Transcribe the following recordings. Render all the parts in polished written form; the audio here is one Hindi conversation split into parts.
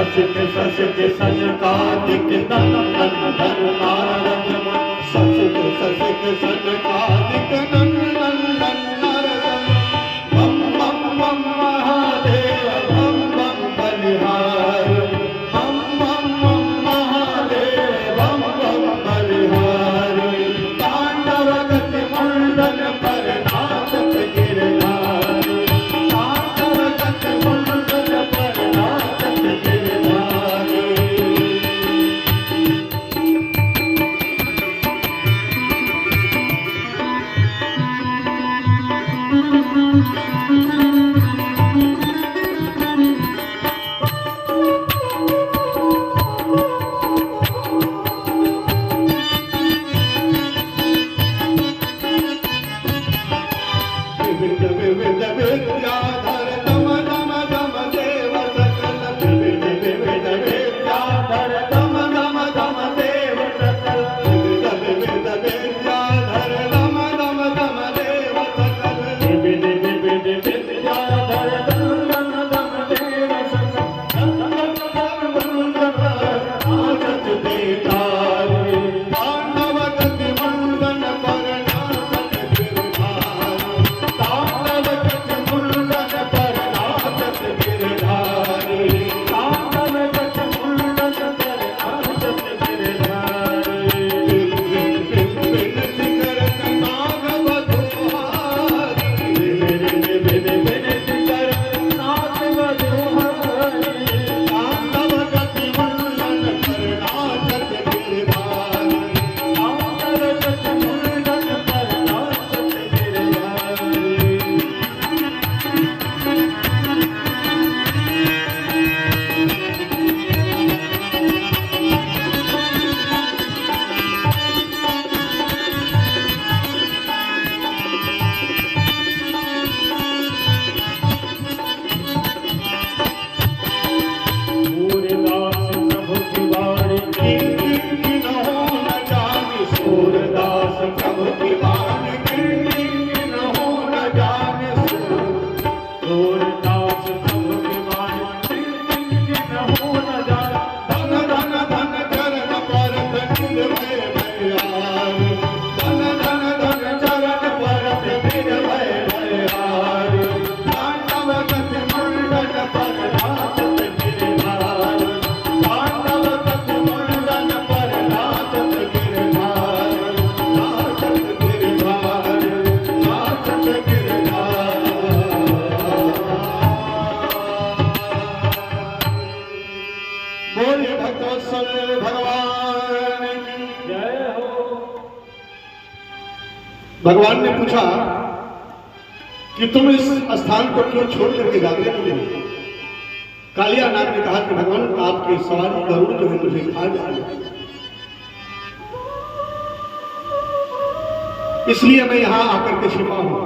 ससिक ससिक सनकादिक नंदन धन नारद मुनि ससिक ससिक सनकादिक नंदन धन नारद बम बम बम महादेव बम बम बलिहार बम बम बम महादेव बम बम बलिहार तांडव गति मंडन पर नाचत गिरधार तांडव गति मंडन पर नाचत गिरधार। विविध विद्याधर दम दम दम देव सकल विविध विविध विद्याधर दम दम दम देव सकल विविध विविध विद्याधर दम दम दम देव सकल विविध विविध विद्याधर दम दम दम देव सकल नाचत बेताल तांडव गति मंडन पर नाचत गिरधार तांडव गति मंडन पर नाचत गिरधार तांडव गति मंडन पर नाचत गिरधार। विनती करत नाग वधूहारी विनती करत नाग वधूहारी तांडव गति मंडन पर नाचत गिरधार तांडव गति मंडन पर नाचत गिरधार। सूरदास प्रभु की वाणी किन्हो न जाने सूरदास प्रभु की वाणी किन्हो न जाने सूरदास प्रभु की वाणी किन्हो न जाने धन धन धन चरण पर निर्भय भयार धन धन धन चरण पर निर्भय भयार तांडव गति मंडन पर नाचत गिरधार तांडव गति मंडन पर नाचत गिरधार नाचत गिरधार नाचत गिरधार। बोलिए भक्तवत्सल भगवान की जय हो। भगवान ने पूछा कि तुम इस स्थान को क्यों छोड़ करके जाते हो? कालिया नाग ने कहा कि भगवान आपके सवारी गरुड़ जो है मुझे खा जाए इसलिए मैं यहाँ आकर के छिपा हूं।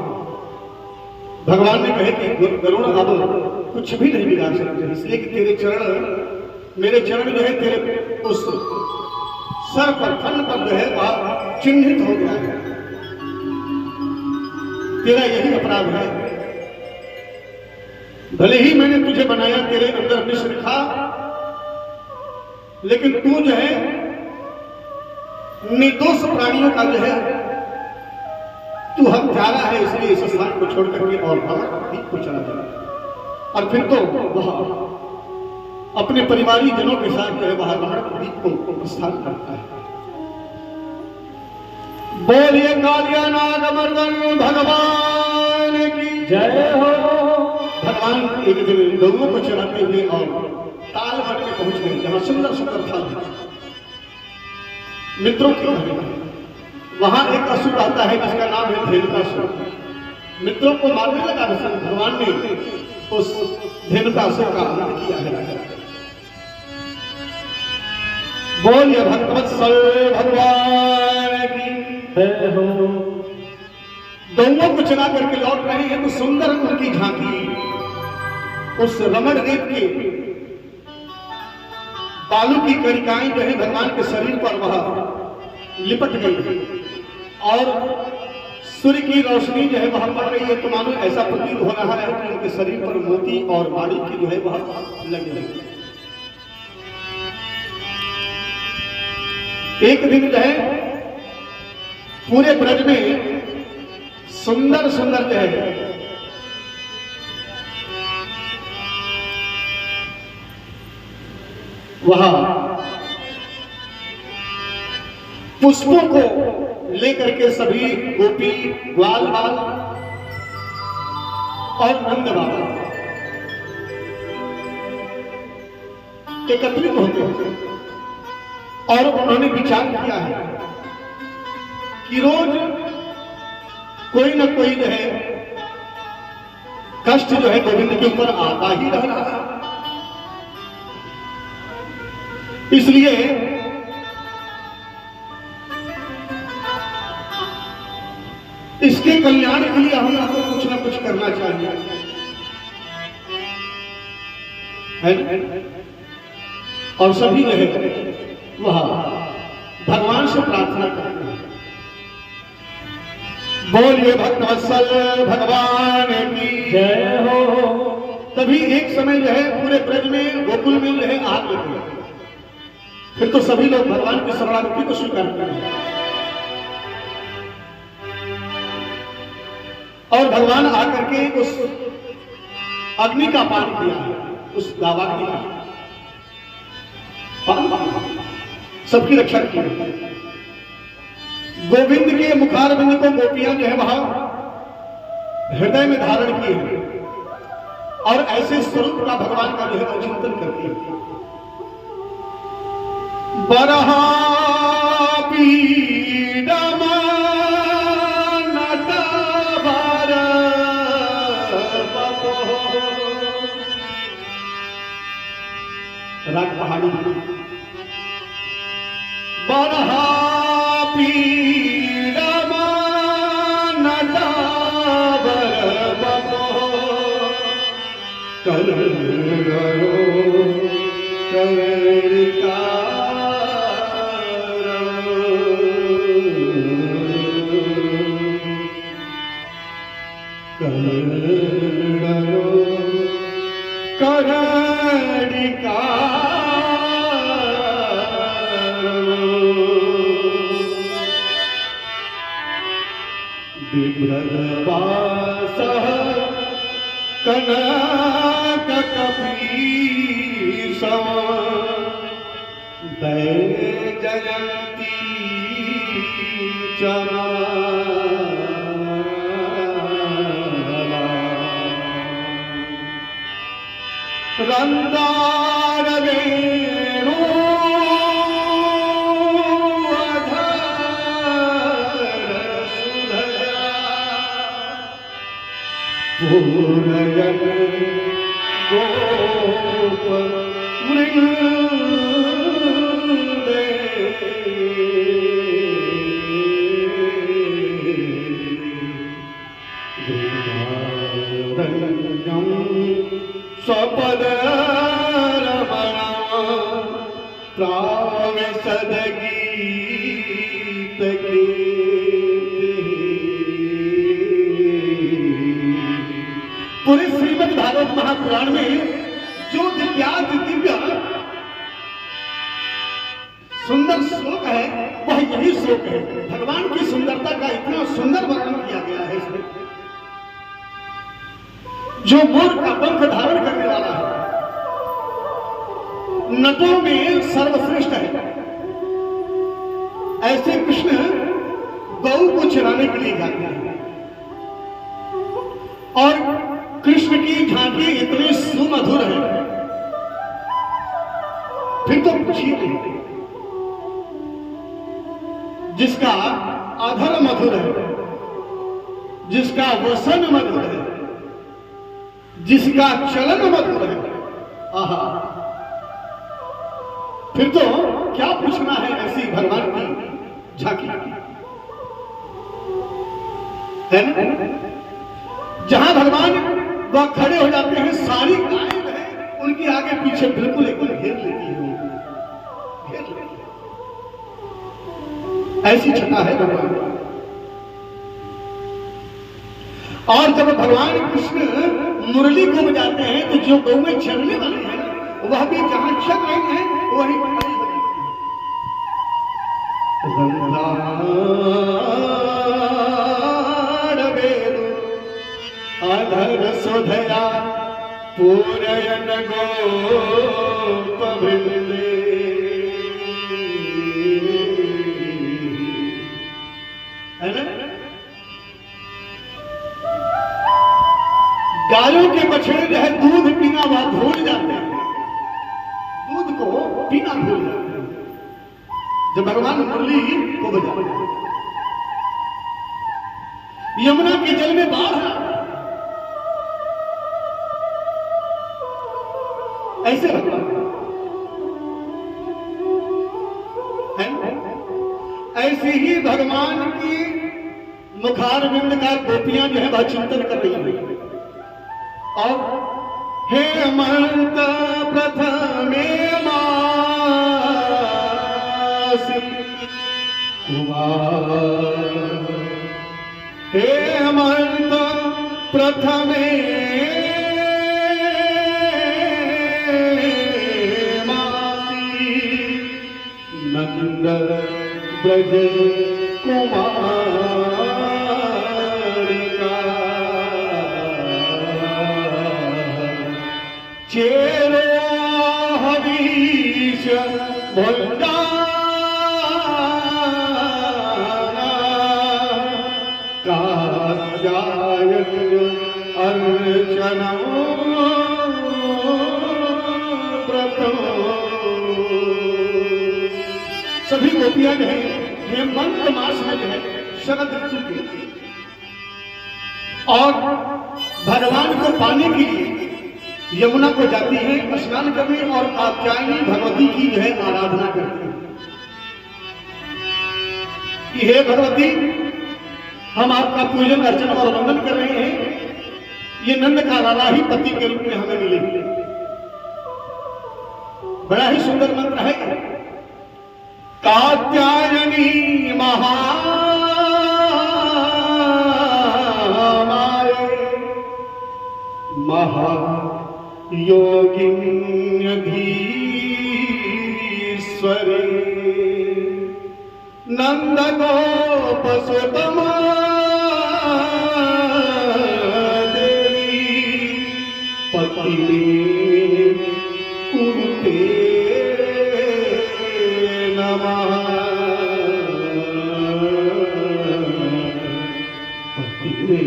भगवान ने कहे कि गरुड़ अब कुछ भी नहीं बिगाड़ सकते इसलिए कि तेरे चरण मेरे चरण जो है तेरे उस सर पर फन पर जो है वह चिन्हित हो गया है। तेरा यही अपराध है। भले ही मैंने तुझे बनाया तेरे अंदर विष रखा लेकिन तू जो है निर्दोष प्राणियों का जो है तू हम जा रहा है इसलिए इस स्थान को छोड़ करके और बाहर को चला जाए और फिर तो वह अपने परिवारी जनों के साथ जो है बाहर को प्रस्थान करता है। बोलिए कालिया नाग मर्दन भगवान की जय हो। भगवान एक दिन गौओं को चढ़ाते हुए और ताल भर में पहुंच गए जहां सुंदर सुंदर फल है मित्रों के घर में। वहां एक असुर आता है जिसका नाम है धेनुकासुर। मित्रों को मारने लगा भगवान ने उस धेनुकासुर का वध किया है। बोलिए भक्तवत्सल भगवान की जय हो। गौओं को चला करके लौट रहे हैं तो सुंदर उनकी झांकी उस रमण रेत के बालू की कणिकाएं जो है भगवान के शरीर पर वह लिपट गई और सूर्य की रोशनी जो है वह पड़ रही है तो मानो ऐसा प्रतीत हो रहा है कि उनके शरीर पर मोती और बारीक की जो है वह लगी है। एक दिन जो है पूरे ब्रज में सुंदर सुंदर जो है वहां पुष्पों को लेकर के सभी गोपी ग्वाल बाल और नंद बाबा एकत्रित होते हैं और उन्होंने विचार किया है कि रोज कोई न कोई जो है कष्ट जो है गोविंद के ऊपर आता ही रह रहा है, इसलिए इसके कल्याण के लिए हम आपको कुछ ना कुछ करना चाहिए, है? और सभी जो है वह भगवान से प्रार्थना करते हैं, बोलिए भक्तवत्सल भगवान की जय हो। तभी एक समय जो है पूरे ब्रज में गोकुल में जो है आग लगी, फिर तो सभी लोग भगवान की शरणागति को स्वीकार करते हैं और भगवान आकर के उस अग्नि का पान किया, उस दावाग्नि का सबकी रक्षा की। गोविंद के मुखारविंद को गोपियां जो है वहां हृदय में धारण किए और ऐसे स्वरूप का भगवान का जो है चिंतन करती है। बरहा राग पहाड़ी बरहा बिभ्रदवासः कनक कपीशः दैजयन्ती चमाला रन्दारवेणु पूरयन् गोप मृगन्दे वृन्दारण्यं स्वपदरमणं प्राविशद्गीतके पूरे श्रीमद् भागवत महापुराण में जो दिव्यात दिव्य सुंदर श्लोक है वह यही श्लोक है। भगवान की सुंदरता का इतना सुंदर वर्णन किया गया है इसमें, जो मोर का पंख धारण करने वाला है, नटों में सर्वश्रेष्ठ है, ऐसे कृष्ण गौ को चराने के लिए जाते हैं और कृष्ण की झांकी इतनी सुमधुर है, फिर तो पूछिए जिसका अधर मधुर है, जिसका वसन मधुर है, जिसका चलन मधुर है, आहा, फिर तो क्या पूछना है ऐसी भगवान की झांकी है ना? जहां भगवान वह खड़े हो जाते हैं, सारी गायें जो है उनकी आगे पीछे बिल्कुल एकदम घेर लेती है, ऐसी छटा है भगवान। और जब भगवान कृष्ण मुरली को बजाते हैं तो जो गौ में चलने वाले हैं वह भी जहां चल रहे हैं वहीं खड़ी हो जाती है। ದಂಧಾಡಬೇರು ಅಧರ ಸುಧಯ ಪೂರಯನ ಗೋಪವೃಂದೇ है ना? गायों के बछड़े जो है दूध पीना वह भूल जाते हैं, दूध को पीना भूल जाते हैं जब भगवान मुरली को बजाते हैं। यमुना के जल में बाढ़ ऐसे भगवान है, ऐसे ही भगवान की मुखारविंद का गोपियां जो है वह चिंतन कर रही है। और हे अमृत प्रथमे मासी कुमार, हे अमृत प्रथमे मासी नंद ब्रज कुमारिका चेरो हरीश भंडारा कात्यायन अर्चना प्रथम। सभी गोपियां जो है हेमंत मास में जो है शरद ऋतु के और भगवान को पाने के लिए यमुना को जाती है स्नान करने और कात्यायनी भगवती की जो है आराधना करती है कि हे भगवती, हम आपका पूजन अर्चन और वंदन कर रहे हैं, ये नंद का लाला ही पति के रूप में हमें मिले। बड़ा ही सुंदर मंत्र है। कात्यायनी महामाये महायोगिन्यधीश्वरे नंद गोप सुतमा देवी पत्नी कुरुते नमः। पत्नी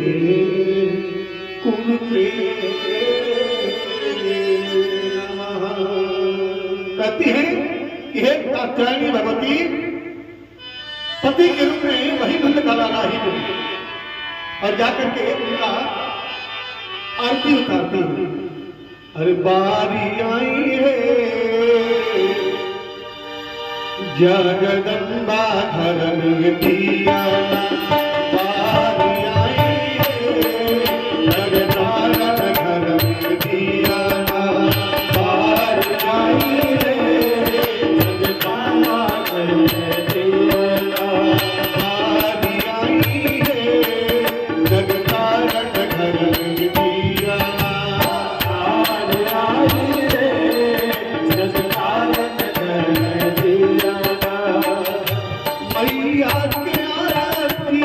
कुरुते नमः। कहती है कि हे कात्यायनी भगवती, पति के रूप में वही नंद का लाला ही बने और जाकर के उनका आरती उतारती है। अरे बारी आई है जगदम्बा घर में दिया, बारी आई है जगदारा घर में दिया, बारी आई है जगदारा घर में दिया, बारी आई है जगदारा घर में दिया, बारी आई है जगदारा घर में दिया। मैया के आरती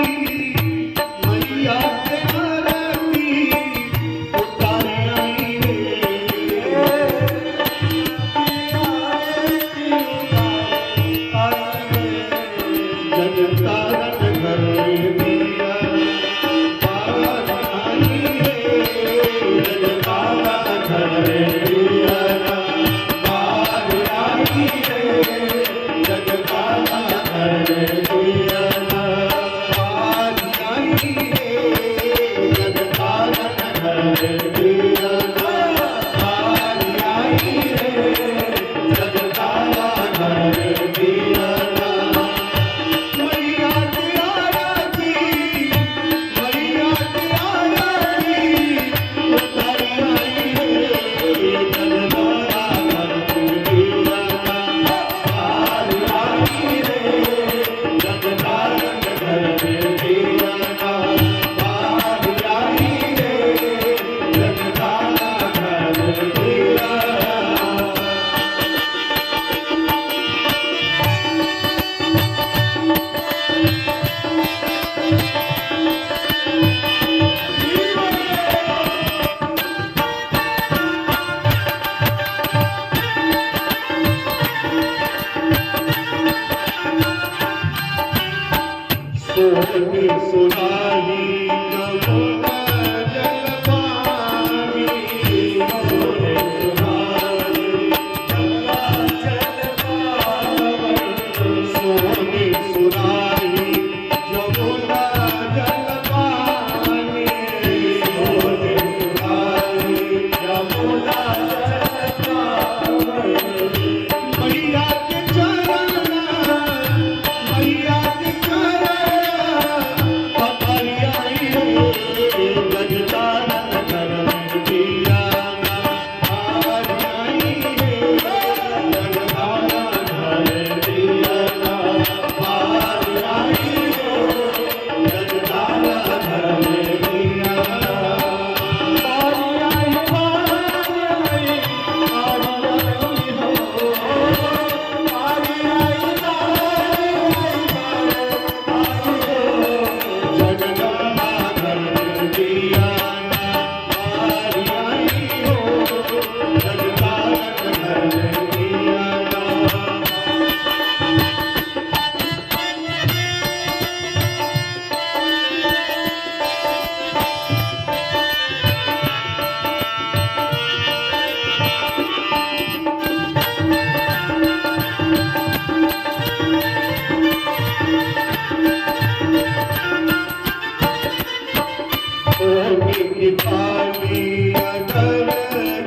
सोने की थाली अदर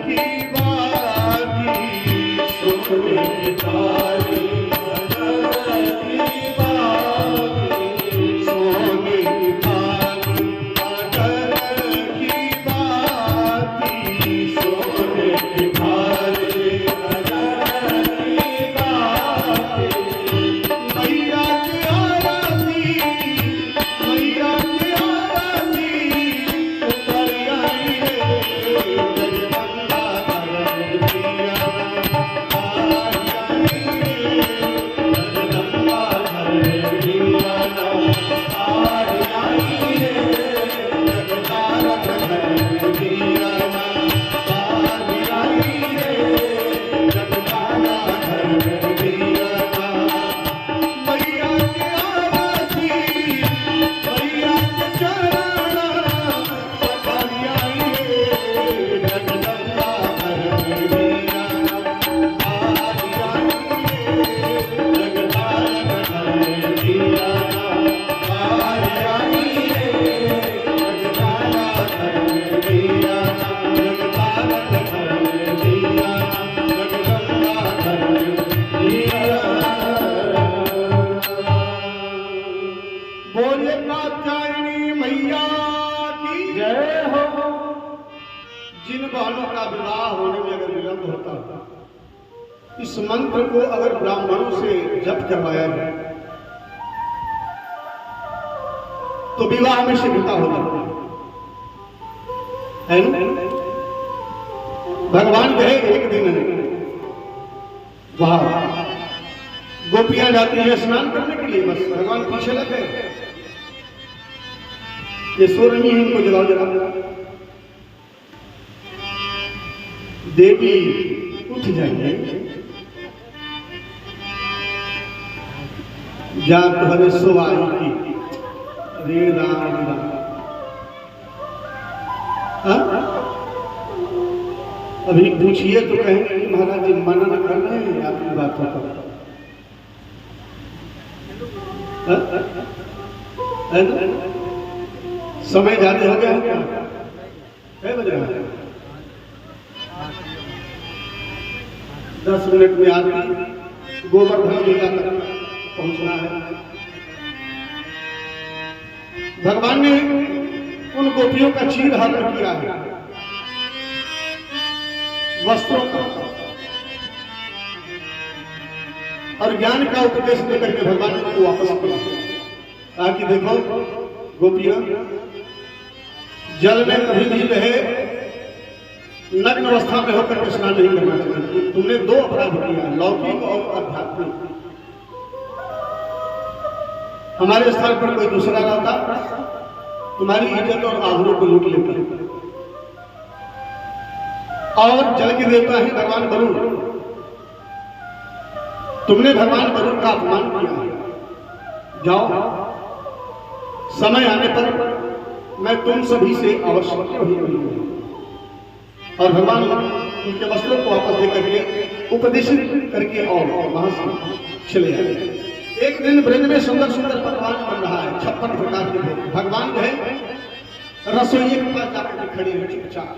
की बाती, सोने की थाली अदर की बाती, सोने की थाली अदर की बाती, सोने की थाली अदर की बाती। मैया की आरती, मैया की आरती उतर आई रे, जगदम्बा धरम दिया आई रे, जगदम्बा धरम दिया आई रे, जगतार धरम दिया आई रे, जगतार धरम दिया। मैया के आरती, मैया के चरण पखारी आई रे, जगदम्बा धरम दिया आई रे, जगतार धरम दिया आई रे, जगतार धरम दिया, जगतार धरम दिया, जगदम्बा धरम दिया। बोले कात्यायनी मैया की जय हो। जिन बहनों का विवाह होने में अगर विलंब होता, इस मंत्र को अगर ब्राह्मणों से जप करवाया जाए तो विवाह में शीघ्रता हो जाती है ना? भगवान गए एक दिन वहां, गोपियां जाती है स्नान करने के लिए, बस भगवान पीछे लगे, ये सो रही है, इनको जगाओ जरा। देवी उठ जाइए, जा तुम्हारे सोवाई की रे राम राम। हाँ? अभी पूछिए तो कहेंगे कि महाराज जी मनन कर रहे हैं आपकी बातों पर। समय ज्यादा हो गया है क्या? है बज रहा है 10 मिनट में आरती, गोवर्धन लीला तक पहुंचना है। भगवान ने उन गोपियों का चीर हरण किया है, वस्त्रों का, और ज्ञान का उपदेश देकर के भगवान को वापस किया, ताकि देखो गोपियां जल में कभी भी रहे नग्न अवस्था में होकर के स्नान नहीं करना चाहिए। तुमने 2 अपराध किया, लौकिक और आध्यात्मिक। हमारे स्थान पर कोई दूसरा रहता, तुम्हारी इज्जत और आबरू को लूट लेता। और जल के देवता है भगवान वरुण, तुमने भगवान वरुण का अपमान किया। जाओ, समय आने पर मैं तुम सभी से अवश्य मिलूंगा। और भगवान उनके वस्त्रों को वापस दे करके उपदेशित करके और वहां से चले आए। एक दिन ब्रज में सुंदर सुंदर पकवान बन रहा है, 56 प्रकार के भोग। भगवान जो है रसोई के पास जाकर खड़े हैं चुपचाप,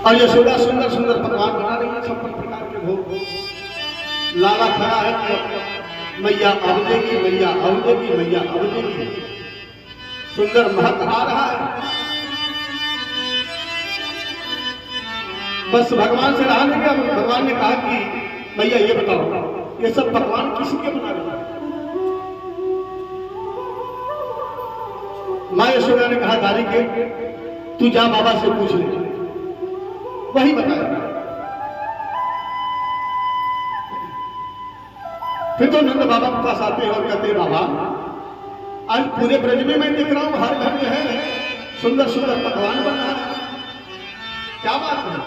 और यशोदा सुंदर सुंदर पकवान बना रही है, 56 प्रकार के भोग। लाला खड़ा है कि मैया अब देगी, मैया अब देगी, मैया अब देगी। सुंदर महक आ रहा है, बस भगवान से रहा नहीं गया। भगवान ने कहा कि मैया ये बताओ, ये सब पकवान किसके बना रहे हैं? माँ यशोदा ने कहा दारी के तू जा बाबा से पूछ ले, वही बताया। फिर तो नंद बाबा के पास आते हैं और कहते हैं बाबा आज पूरे ब्रज में मैं देख रहा हूं हर घर में है सुंदर सुंदर पकवान बन रहा है, क्या बात है?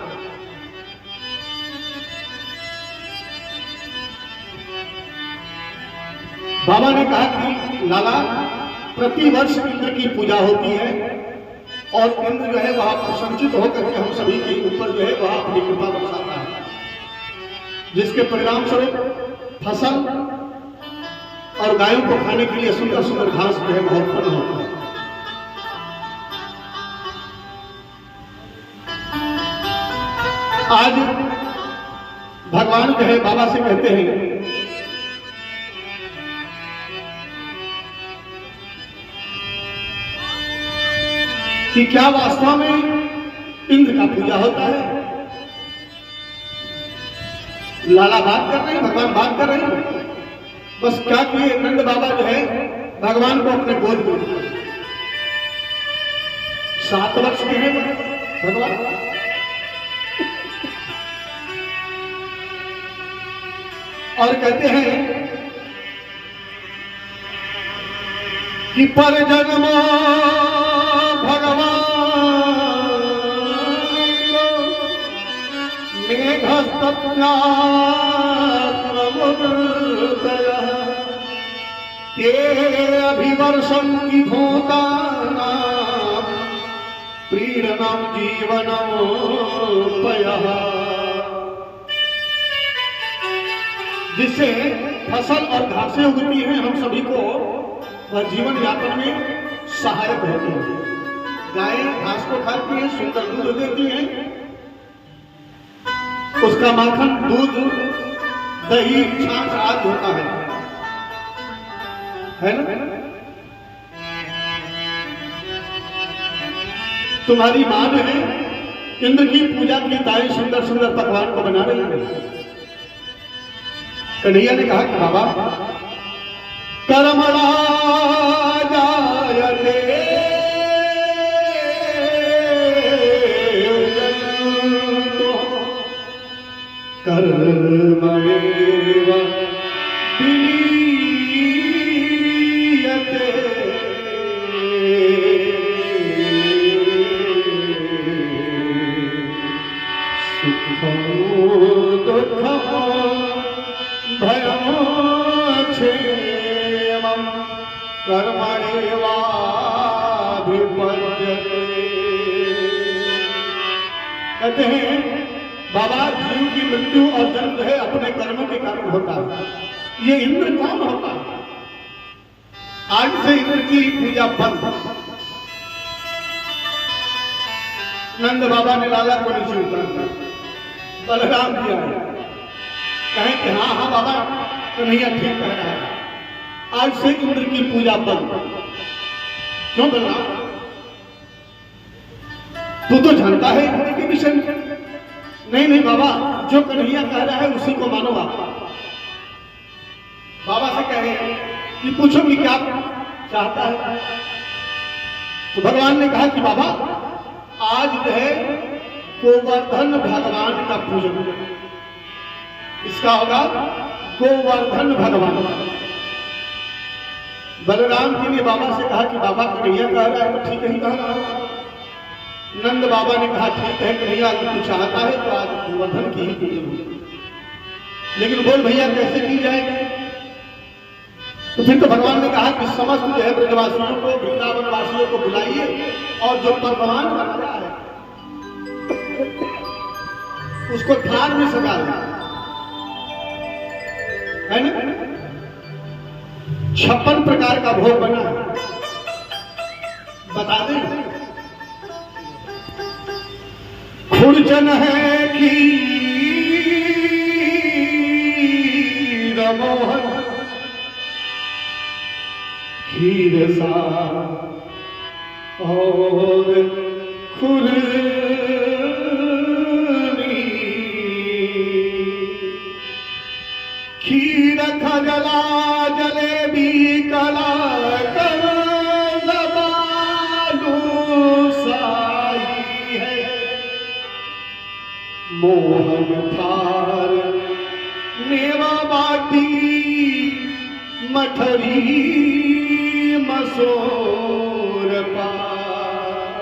बाबा ने कहा कि लाला प्रति वर्ष इंद्र की पूजा होती है और इंद्र जो है वह प्रसन्नचित होकर के हम सभी के ऊपर जो है वह अपनी कृपा बरसाता है, जिसके परिणाम स्वरूप फसल और गायों को खाने के लिए सुंदर सुंदर घास जो है बहुत उत्पन्न होता है। आज भगवान जो है बाबा से कहते हैं कि क्या वास्तव में इंद्र का पूजा होता है? लाला बात कर रहे हैं, भगवान बात कर रहे हैं। बस क्या किए नंद बाबा जो है भगवान को अपने गोद में 7 वर्ष के हैं भगवान, और कहते हैं कि पर जन्म भगवान ये अभिवर्षम की भूताना प्रीणनम जीवनम पयः, जिससे फसल और घासें उगती हैं हम सभी को वह जीवन यापन में सहायक होती है। गायें घास को खाती हैं, सुंदर दूध देती हैं, उसका माखन, दूध, दही, छाछ आदि होता है ना? तुम्हारी मां जो है इंद्र की पूजा की ताई सुंदर सुंदर पकवान को बना रही है। कन्हैया ने कहा कि बाबा कर्मणा जायते कर्मणेव विलीयते, सुखं दुःखं भयं क्षेमं कर्मणेवाभिपद्यते। कहते हैं बाबा जीव की मृत्यु और जन्म है अपने कर्म के कारण होता है। ये इंद्र कौन होता है? आज से इंद्र की पूजा बंद। नंद बाबा ने लाला को नीचे उतार दिया, बलराम दिया है, कहें कि हाँ हाँ बाबा कन्हैया ठीक कह रहा है, आज से इंद्र की पूजा बंद। क्यों बलराम? तू तो जानता है इंद्र के विषय में। नहीं नहीं बाबा, जो कन्हैया कह रहा है उसी को मानो आप। बाबा से कहे कि पूछो कि क्या चाहता है? तो भगवान ने कहा कि बाबा आज जो है गोवर्धन भगवान का पूजन, इसका होगा गोवर्धन भगवान। बलराम जी ने बाबा से कहा कि बाबा कन्हैया कह रहा है तो ठीक ही कह रहा है। नंद बाबा ने कहा ठीक है कन्हैया, अगर तू चाहता है तो आज गोवर्धन की ही पूजा होगी, लेकिन बोल भैया कैसे की जाएगी? तो फिर तो भगवान ने कहा कि समस्त जो है ब्रजवासियों को, वृंदावन वासियों को बुलाइए और जो पकवान बन रहा है उसको थाल में सजा है ना। 56 प्रकार का भोग बना है, बता दें। खुरचन है खीर मोहन, खीर सा और खुरनी, खीर खजला जलेबी कला मोहन थार मेवा बाटी मठरी मसूर पार,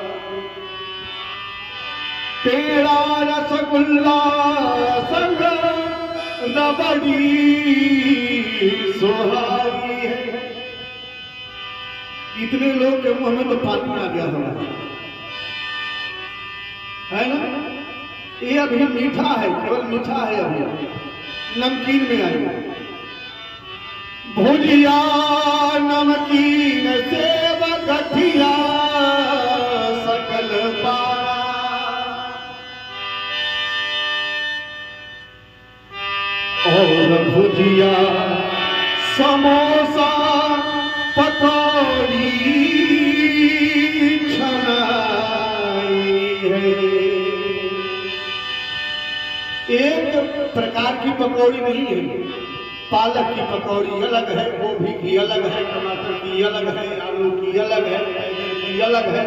पेड़ा रसगुल्ला संग रबड़ी सुहारी है। इतने लोग के मुंह में तो पानी आ गया हमारा, है ना? ये अभी मीठा है, केवल मीठा है, अभी नमकीन में आएगा। भुजिया नमकीन सेव गठिया सकल पारा और भुजिया समोसा पकौड़ी छनाई है। एक प्रकार की पकौड़ी नहीं है, पालक की पकौड़ी अलग है, गोभी की अलग है, टमाटर की अलग है, आलू की अलग है, बैंगन की अलग है,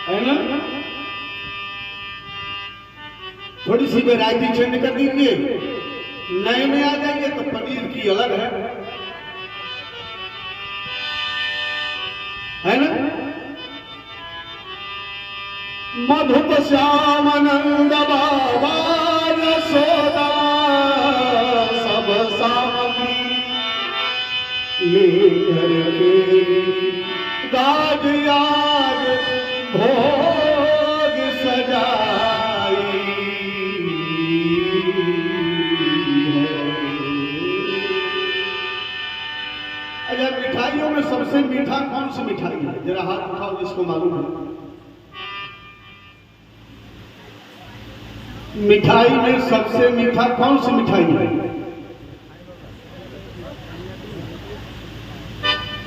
है ना? थोड़ी सी वैरायटी चेंज कर दीजिए, नए में आ जाएंगे तो पनीर की अलग है ना? मधुप श्यामानंद बाबा यशोदा सब सामग्री लेकर के गाज याद भोग सजाई है। अगर मिठाइयों में सबसे मीठा कौन सी मिठाई है? जरा हाथ उठाओ जिसको मालूम है। मिठाई में सबसे मीठा कौन सी मिठाई है?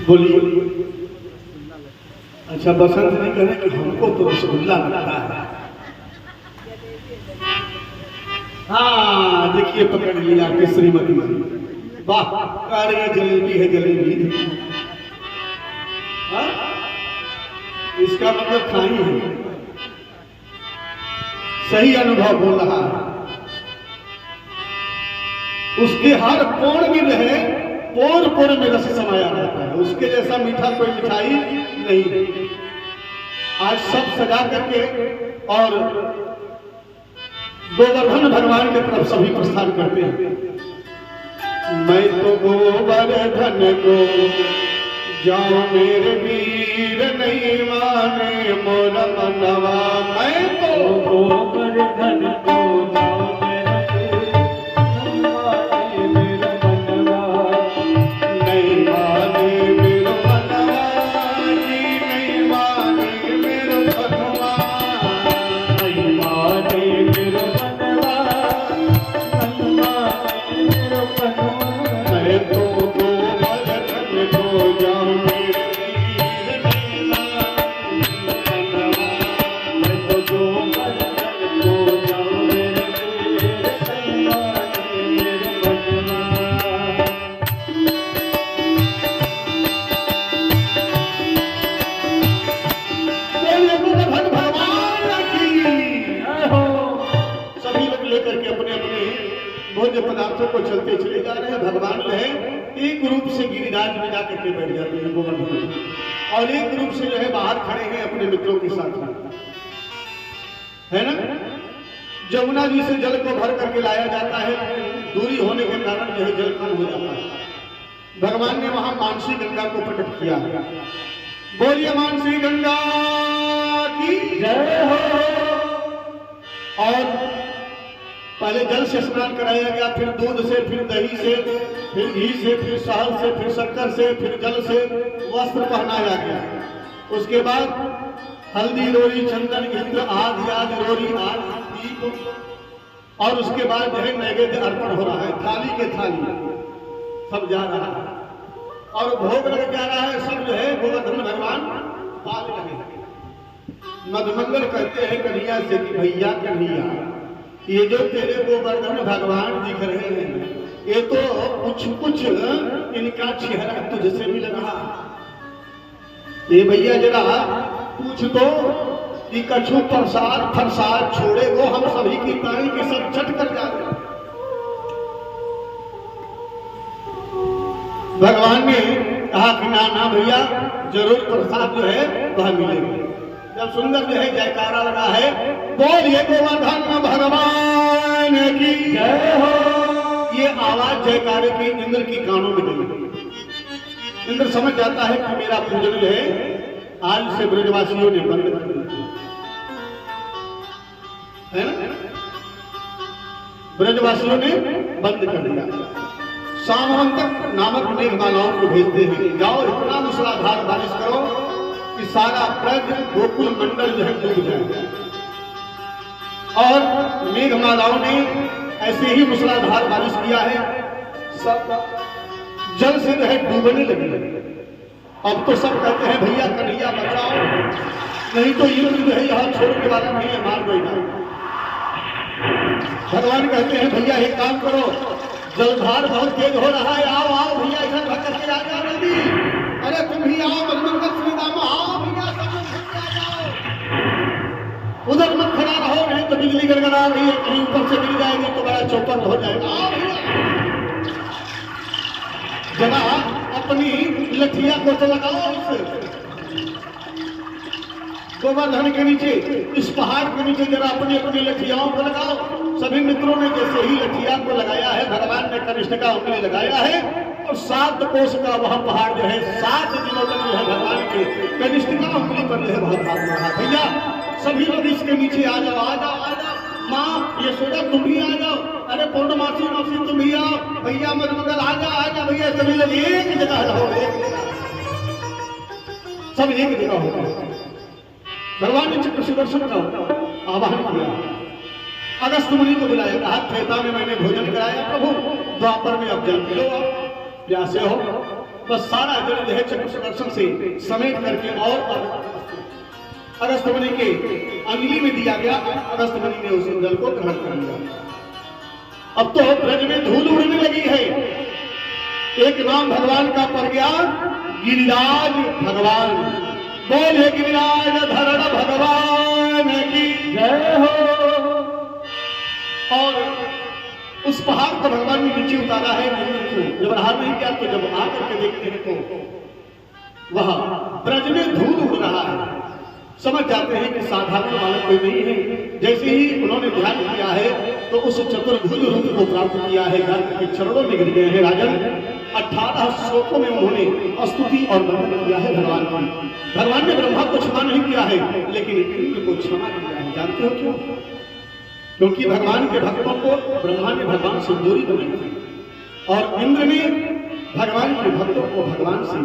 बोलिए। अच्छा, बसंत नहीं कह रहे कि हमको तो रसगुल्ला लगता है। हाँ देखिए, पकड़ लिया आपके श्रीमती। वाह, कह रही है जलेबी है, जलेबी। इसका मतलब खाई है, सही अनुभव हो रहा है। उसके हर कोण में रहे, पोर पोर में रस समाया रहता है। उसके जैसा मीठा कोई मिठाई नहीं। आज सब सजा करके और गोवर्धन भगवान की तरफ सभी प्रस्थान करते हैं। मैं तो गोवर्धन को जाओ मेरे वीर, नहीं माने मोर मनवा। मैं तो गोवर्धन को जाओ मेरे वीर, नहीं माने मेरा मनवा। नहीं माने मेरा मनवा, नहीं माने मेरा मनवा, नहीं माने मेरा मनवा। मैं तो गोवर्धन को जाऊं पदार्थों को चलते चले जा रहे हैं। भगवान जो है एक रूप से गिरिराज में जाकर के बैठ जाते हैं गोवर्धन, और एक रूप से जो है बाहर खड़े हैं अपने मित्रों के साथ, है ना? जमुना जी से जल को भर करके लाया जाता है, दूरी होने के कारण जो है जल कम हो जाता है। भगवान ने वहां मानसी गंगा को प्रकट किया। बोलिए मानसी गंगा की जय हो। और पहले जल से स्नान कराया गया, फिर दूध से, फिर दही से, फिर घी से, फिर शहद से, फिर शक्कर से, फिर जल से वस्त्र पहनाया गया। उसके बाद हल्दी, रोरी, चंदन, इत्र आदि आदि रोरी आदि दीप, और उसके बाद जो है नैवेद्य अर्पण हो रहा है। थाली के थाली सब जा रहा है और भोग लग जा रहा है। सब जो है गोवर्धन भगवान पाल रहे हैं। मधुमंगल कहते हैं कन्हैया से कि भैया कन्हैया, ये जो तेरे गोवर्धन भगवान दिख रहे हैं, ये तो कुछ कुछ इनका चेहरा तुझसे मिल रहा। ये भैया जरा पूछ दो कि कछु प्रसाद फरसाद छोड़े वो हम सभी की ताई के सब चट कर जाते। भगवान ने कहा कि ना ना भैया, जरूर प्रसाद जो है वह मिलेगा। जब सुंदर जो है जयकारा लगा है, बोलिए गोवर्धन भगवान की जय हो। ये आवाज जयकारे की इंद्र की कानों में गई। इंद्र समझ जाता है कि मेरा पूजन जो है आज से ब्रजवासियों ने बंद कर दिया है ना, ब्रजवासियों ने बंद कर दिया। सामंतक नामक मेघमालाओं को भेजते हैं, जाओ इतना मूसलाधार बारिश करो कि सारा ब्रज गोकुल मंडल जो है डूब जाए। और मेघमालाओं ने ऐसे ही मूसलाधार बारिश किया है, सब जल से जो है डूबने लगे। अब तो सब कहते हैं भैया कन्हैया बचाओ, नहीं तो युद्ध जो है यहाँ छोड़ के वाला नहीं है, मार देगा। भगवान कहते हैं भैया एक काम करो, जलधार बहुत तेज हो रहा है, आओ आओ भैया इधर भक्कर के आ जाओ जल्दी। अरे तुम भी आओ, बजरंग श्री राम आओ भैया, सब लोग आ जाओ। उधर मत खड़ा रहो, नहीं तो बिजली गड़गड़ा रही है, कहीं ऊपर से गिर जाएगी तो बड़ा चौपट हो जाएगा। आओ भैया, जरा अपनी लठिया को तो लगाओ, गोवर्धन के नीचे, इस पहाड़ के नीचे जरा अपनी अपनी लठियाओं को लगाओ। सभी मित्रों ने जैसे ही लठिया को लगाया है, भगवान ने कनिष्ठ का उंगली लगाया है और 7 कोस का वह पहाड़ जो है 7 दिनों तक जो है भगवान के कनिष्ठ का उंगली पर जो है बहुत हाथ रहा। भैया सभी लोग इसके नीचे आ जाओ, आ जाओ, आ जाओ। माँ यशोदा तुम भी आ जाओ, अरे पूर्णमासी मौसी तुम भी आओ, भैया मधुमंगल आ जाओ भैया, सभी लोग एक जगह रहो, सब एक जगह हो। भगवान ने चक्र सुदर्शन का आवाहन किया, अगस्त मुनि को बुलाया, कहा त्रेता में मैंने भोजन कराया प्रभु, द्वापर में अब जल पी लो, प्यासे हो। बस सारा जल जो है चक्र सुदर्शन से समेट करके और अगस्त मुनि के अंगुली में दिया गया। अगस्त मुनि ने उस जल को ग्रहण कर लिया। अब तो ब्रज में धूल उड़ने लगी है, एक नाम भगवान का पड़ गया, गिरिराज भगवान। बोले गिरिराज धरण भगवान की जय हो। और उस पहाड़ को भगवान ने नीचे उतारा है, जब रहा नहीं किया तो जब आकर के देखते हैं तो वह ब्रज में धूल उड़ रहा है। समझ जाते हैं कि साधारण बालक कोई नहीं है। जैसे ही उन्होंने ध्यान किया है तो उस चतुर्भुज रूप को प्राप्त किया है, गर्ग के चरणों में गिर गए हैं। राजन 18 श्लोकों में उन्होंने स्तुति और वंदन किया है भगवान की। भगवान ने ब्रह्मा को क्षमा नहीं किया है, लेकिन इंद्र को क्षमा किया है। जानते हो क्यों? क्योंकि भगवान के भक्तों को ब्रह्मा ने भगवान से दूरी बनाई थी और इंद्र ने भगवान के भक्तों को भगवान से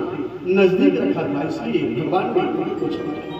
नजदीक रखा था, इसलिए भगवान ने इंद्र को क्षमा किया।